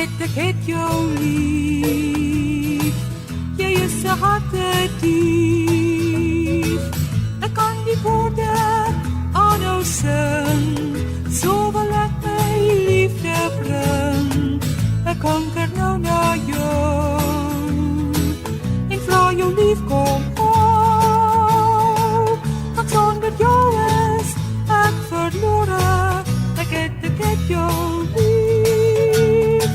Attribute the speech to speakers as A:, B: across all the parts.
A: ik het jou lief. Jy is 'n hartedief. Ek kan die woorde aanhou sing, so wil ek my liefde bring. Ek hanker nou na jou en vra jou lief kom hou. Want sonder jou is ek verlore. Ek het jou lief.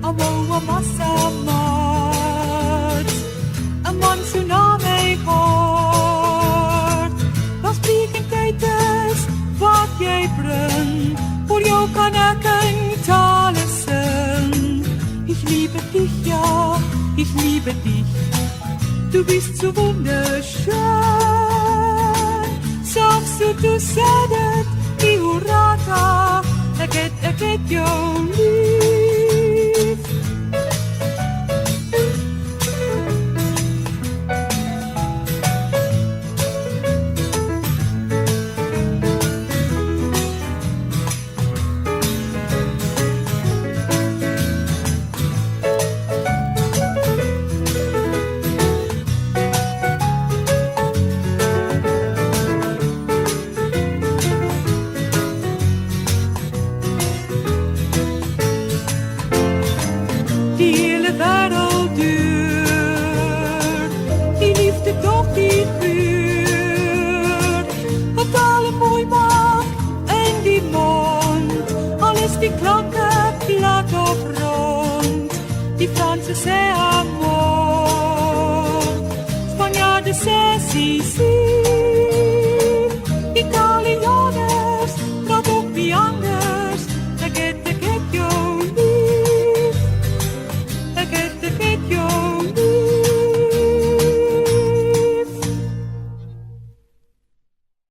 A: Amo massa mat, 'n man so na my hart. Was spreekendheid is wat jy bring, voor jou kan ek in tale sing. Ich liebe dich, ja, ich liebe dich. Du bist so wunderschön. Sagst du sagst